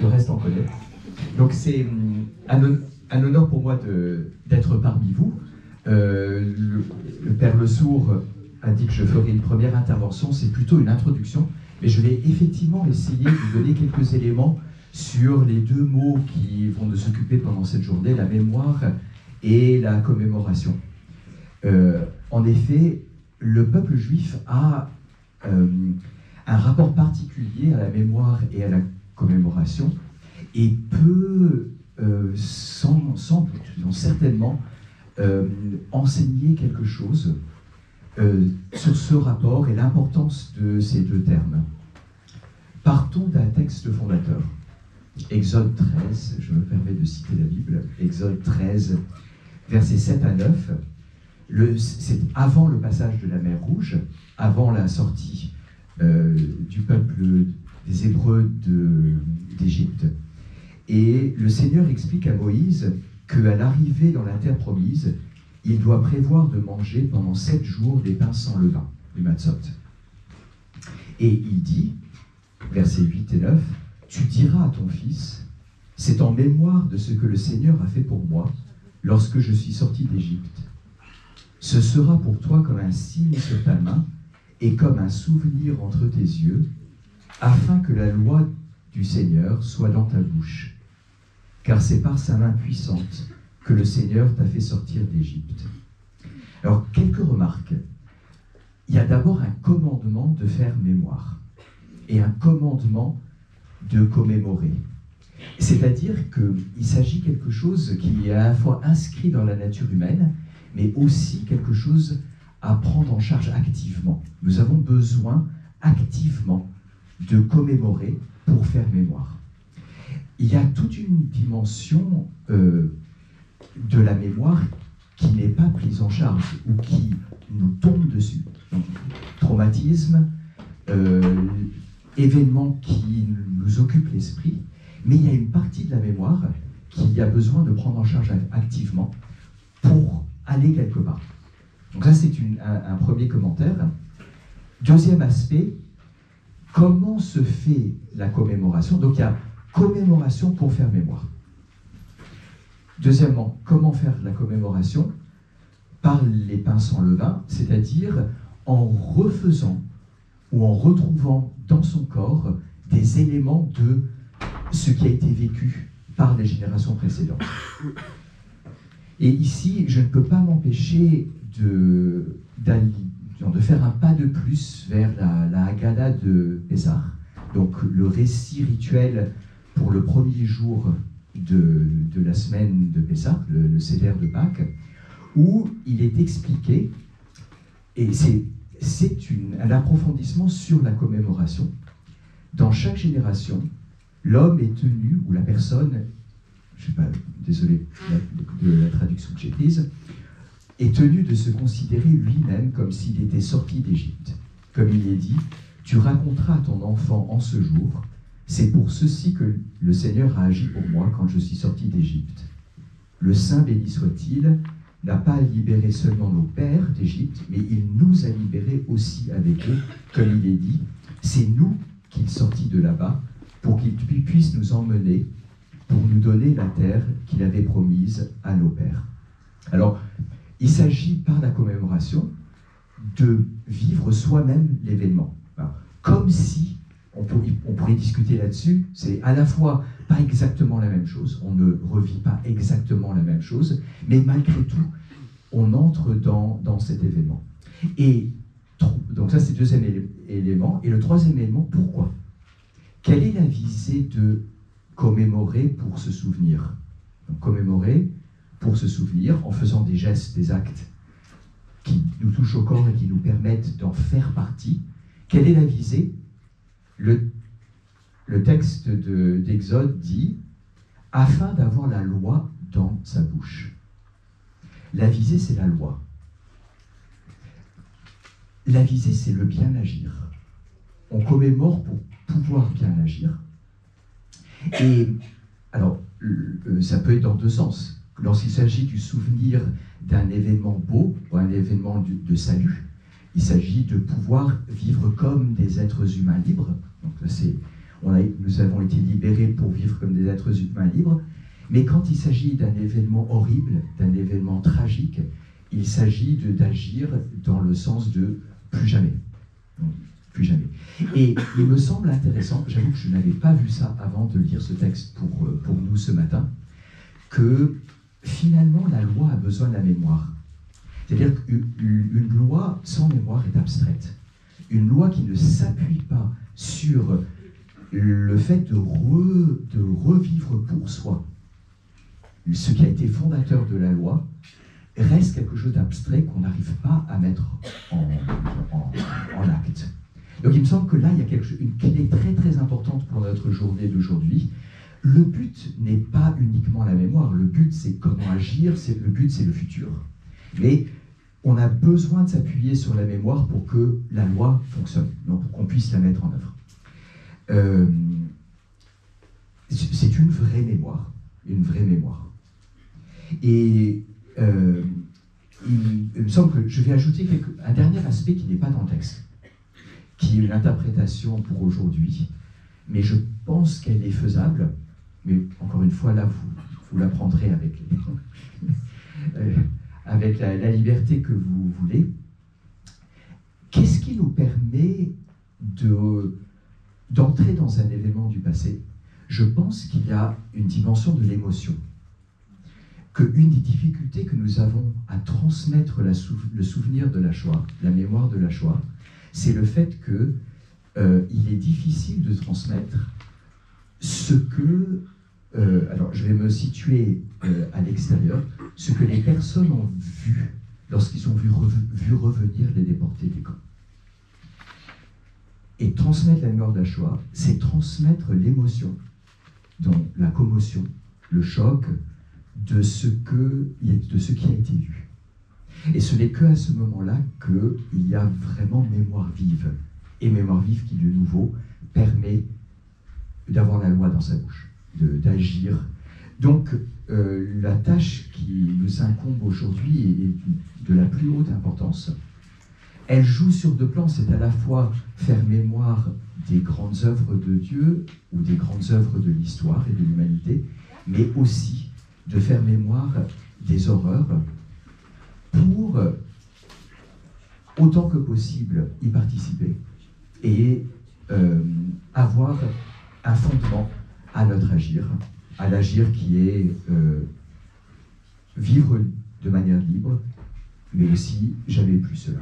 Le reste, on connaît. Donc c'est un honneur pour moi d'être parmi vous. Le Père Le Sourd a dit que je ferai une première intervention, c'est plutôt une introduction, mais je vais effectivement essayer de vous donner quelques éléments sur les deux mots qui vont nous occuper pendant cette journée, la mémoire et la commémoration. En effet, le peuple juif a un rapport particulier à la mémoire et à la commémoration et peut, sans doute, certainement, enseigner quelque chose sur ce rapport et l'importance de ces deux termes. Partons d'un texte fondateur. Exode 13, je me permets de citer la Bible, Exode 13, versets 7 à 9. C'est avant le passage de la mer Rouge, avant la sortie du peuple des Hébreux d'Égypte. Et le Seigneur explique à Moïse qu'à l'arrivée dans la terre promise, il doit prévoir de manger pendant 7 jours des pains sans levain, les matzot. Et il dit, versets 8 et 9, « Tu diras à ton fils, c'est en mémoire de ce que le Seigneur a fait pour moi lorsque je suis sorti d'Égypte. Ce sera pour toi comme un signe sur ta main et comme un souvenir entre tes yeux, afin que la loi du Seigneur soit dans ta bouche. Car c'est par sa main puissante que le Seigneur t'a fait sortir d'Égypte. » Alors, quelques remarques. Il y a d'abord un commandement de faire mémoire et un commandement de commémorer. C'est-à-dire qu'il s'agit de quelque chose qui est à la fois inscrit dans la nature humaine, mais aussi quelque chose à prendre en charge activement. Nous avons besoin activement de commémorer pour faire mémoire. Il y a toute une dimension de la mémoire qui n'est pas prise en charge ou qui nous tombe dessus. Donc, traumatisme, événements qui nous occupent l'esprit, mais il y a une partie de la mémoire qui a besoin de prendre en charge activement pour aller quelque part. Donc ça, c'est un premier commentaire. Deuxième aspect, comment se fait la commémoration? Donc il y a commémoration pour faire mémoire. Deuxièmement, comment faire la commémoration? Par les pains sans levain, c'est-à-dire en refaisant ou en retrouvant dans son corps des éléments de ce qui a été vécu par les générations précédentes. Et ici, je ne peux pas m'empêcher de faire un pas de plus vers la Haggadah de Pessah, donc le récit rituel pour le premier jour de la semaine de Pessah, le Seder de Pâques, où il est expliqué, et c'est un approfondissement sur la commémoration. Dans chaque génération, l'homme est tenu, ou la personne, je ne sais pas, désolé de la traduction que j'ai prise, est tenu de se considérer lui-même comme s'il était sorti d'Égypte. Comme il est dit, « Tu raconteras à ton enfant en ce jour, c'est pour ceci que le Seigneur a agi pour moi quand je suis sorti d'Égypte. Le Saint béni soit-il, n'a pas libéré seulement nos pères d'Égypte, mais il nous a libérés aussi avec eux, comme il est dit, c'est nous qu'il sortit de là-bas, pour qu'il puisse nous emmener, pour nous donner la terre qu'il avait promise à nos pères. » Alors, il s'agit par la commémoration de vivre soi-même l'événement. Comme si, on pourrait discuter là-dessus, c'est à la fois pas exactement la même chose, on ne revit pas exactement la même chose, mais malgré tout, on entre dans cet événement. Et donc ça, c'est le deuxième élément. Et le troisième élément, pourquoi? Quelle est la visée de commémorer pour se souvenir? Donc, commémorer pour se souvenir en faisant des gestes, des actes qui nous touchent au corps et qui nous permettent d'en faire partie. Quelle est la visée? Le texte d'Exode dit « afin d'avoir la loi dans sa bouche ». La visée, c'est la loi. La visée, c'est le bien agir. On commémore pour pouvoir bien agir. Et alors, ça peut être dans deux sens. Lorsqu'il s'agit du souvenir d'un événement beau, ou un événement de salut, il s'agit de pouvoir vivre comme des êtres humains libres. Donc là, nous avons été libérés pour vivre comme des êtres humains libres, mais quand il s'agit d'un événement horrible, d'un événement tragique, il s'agit d'agir dans le sens de plus jamais. Plus jamais. Et il me semble intéressant, j'avoue que je n'avais pas vu ça avant de lire ce texte pour nous ce matin, que finalement la loi a besoin de la mémoire. C'est-à-dire qu'une loi sans mémoire est abstraite. Une loi qui ne s'appuie pas sur le fait de revivre pour soi ce qui a été fondateur de la loi reste quelque chose d'abstrait qu'on n'arrive pas à mettre en acte. Donc il me semble que là, il y a une clé très très importante pour notre journée d'aujourd'hui. Le but n'est pas uniquement la mémoire, le but c'est comment agir, le but c'est le futur. Mais on a besoin de s'appuyer sur la mémoire pour que la loi fonctionne, donc pour qu'on puisse la mettre en œuvre. C'est une vraie mémoire, une vraie mémoire. Et il me semble que je vais ajouter un dernier aspect qui n'est pas dans le texte, qui est une interprétation pour aujourd'hui, mais je pense qu'elle est faisable, mais encore une fois, là, vous l'apprendrez avec la liberté que vous voulez. Qu'est-ce qui nous permet d'entrer dans un événement du passé? Je pense qu'il y a une dimension de l'émotion. Qu'une des difficultés que nous avons à transmettre le souvenir de la Shoah, la mémoire de la Shoah, c'est le fait qu'il est difficile de transmettre ce que, alors je vais me situer à l'extérieur, ce que les personnes ont vu lorsqu'ils ont vu revenir les déportés des camps. Et transmettre la mémoire de la Shoah, c'est transmettre l'émotion, donc la commotion, le choc, de ce qui a été vu. Et ce n'est qu'à ce moment-là qu'il y a vraiment mémoire vive. Et mémoire vive qui, de nouveau, permet d'avoir la loi dans sa bouche, d'agir. Donc, la tâche qui nous incombe aujourd'hui est de la plus haute importance. Elle joue sur deux plans, c'est à la fois faire mémoire des grandes œuvres de Dieu ou des grandes œuvres de l'histoire et de l'humanité, mais aussi de faire mémoire des horreurs pour, autant que possible, y participer et avoir un fondement à notre agir, à l'agir qui est vivre de manière libre, mais aussi jamais plus seul.